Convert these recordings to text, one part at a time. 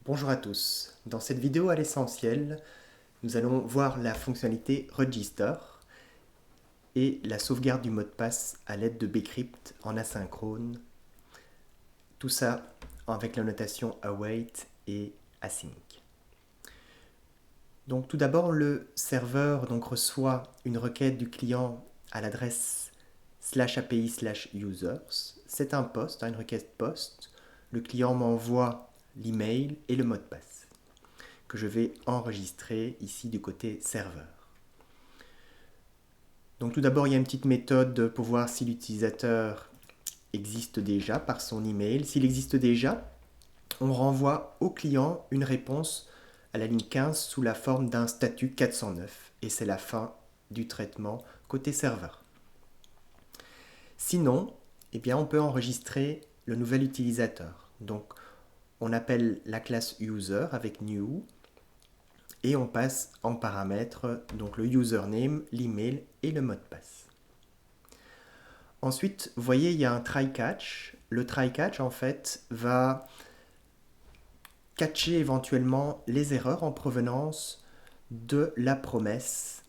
Bonjour à tous. Dans cette vidéo à l'essentiel, nous allons voir la fonctionnalité Register et la sauvegarde du mot de passe à l'aide de bcrypt en asynchrone. Tout ça avec la notation await et async. Donc tout d'abord, le serveur reçoit une requête du client à l'adresse /API/users. C'est un post, une requête post. Le client m'envoie l'email et le mot de passe que je vais enregistrer ici du côté serveur. Donc tout d'abord, il y a une petite méthode pour voir si l'utilisateur existe déjà par son email. S'il existe déjà, on renvoie au client une réponse à la ligne 15 sous la forme d'un statut 409 et c'est la fin du traitement côté serveur. Sinon, on peut enregistrer le nouvel utilisateur. Donc on appelle la classe user avec new et on passe en paramètres donc le username, l'email et le mot de passe. Ensuite, vous voyez, il y a un try-catch. Le try-catch, en fait, va catcher éventuellement les erreurs en provenance de la promesse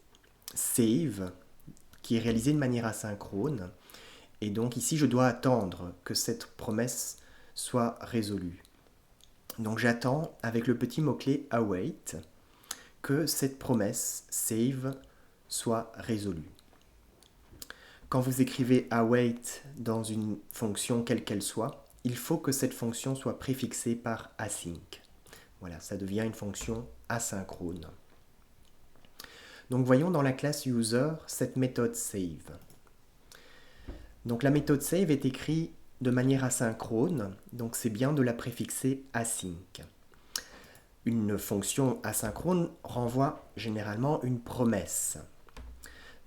save qui est réalisée de manière asynchrone. Et donc ici, je dois attendre que cette promesse soit résolue. Donc j'attends avec le petit mot-clé await que cette promesse save soit résolue. Quand vous écrivez await dans une fonction quelle qu'elle soit, il faut que cette fonction soit préfixée par async. Voilà, ça devient une fonction asynchrone. Donc voyons dans la classe user cette méthode save. Donc la méthode save est écrite de manière asynchrone, donc c'est bien de la préfixer async. Une fonction asynchrone renvoie généralement une promesse.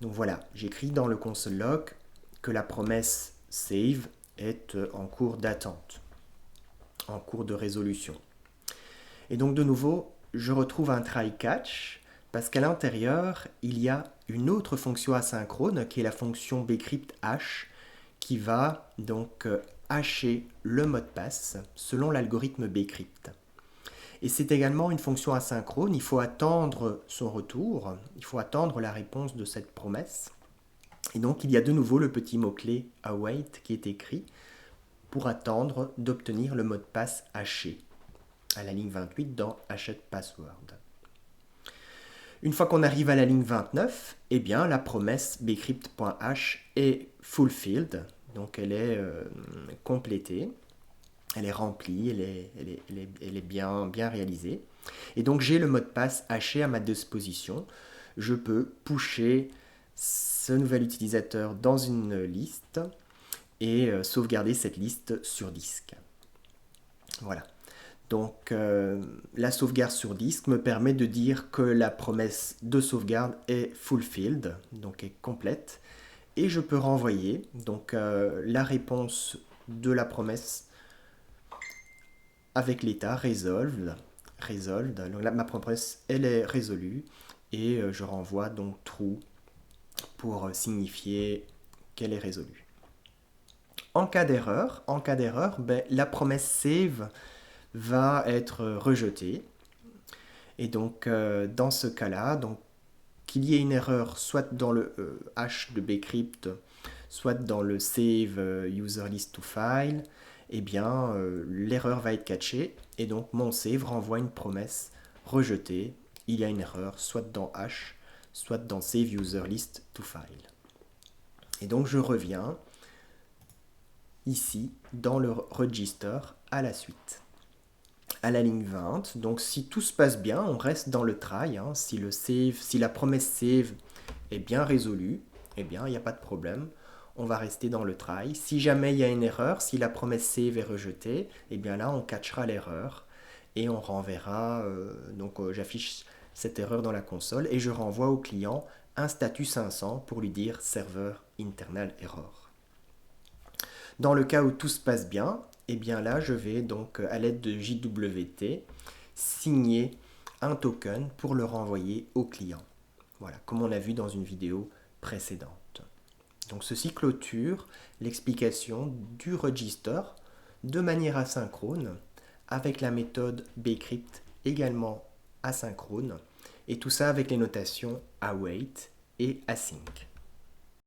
Donc voilà, j'écris dans le console log que la promesse save est en cours d'attente, en cours de résolution. Et donc de nouveau, je retrouve un try-catch parce qu'à l'intérieur, il y a une autre fonction asynchrone qui est la fonction bcrypt hash qui va donc hasher le mot de passe selon l'algorithme bcrypt. Et c'est également une fonction asynchrone, il faut attendre son retour, il faut attendre la réponse de cette promesse. Et donc il y a de nouveau le petit mot-clé await qui est écrit pour attendre d'obtenir le mot de passe haché à la ligne 28 dans hashed password. Une fois qu'on arrive à la ligne 29, la promesse bcrypt.hash est fulfilled, donc elle est complétée. Elle est remplie, elle est bien réalisée. Et donc j'ai le mot de passe haché à ma disposition. Je peux pusher ce nouvel utilisateur dans une liste et sauvegarder cette liste sur disque. Voilà. Donc la sauvegarde sur disque me permet de dire que la promesse de sauvegarde est fulfilled, donc est complète. Et je peux renvoyer donc la réponse de la promesse avec l'état resolved. Donc là, ma promesse, elle est résolue et je renvoie donc true pour signifier qu'elle est résolue. En cas d'erreur, la promesse save va être rejetée. Et donc, dans ce cas-là, qu'il y ait une erreur soit dans le hash de bcrypt, soit dans le save user list to file, l'erreur va être catchée et donc mon save renvoie une promesse rejetée. Il y a une erreur soit dans hash, soit dans save user list to file. Et donc je reviens ici dans le register à la suite. À la ligne 20, donc si tout se passe bien, on reste dans le try. Si la promesse save est bien résolue, il n'y a pas de problème. On va rester dans le try. Si jamais il y a une erreur, si la promesse save est rejetée, là on catchera l'erreur et on renverra, j'affiche cette erreur dans la console et je renvoie au client un statut 500 pour lui dire serveur internal error. Dans le cas où tout se passe bien, là je vais donc à l'aide de JWT signer un token pour le renvoyer au client. Voilà, comme on a vu dans une vidéo précédente. Donc ceci clôture l'explication du register de manière asynchrone avec la méthode bcrypt également asynchrone, et tout ça avec les notations await et async.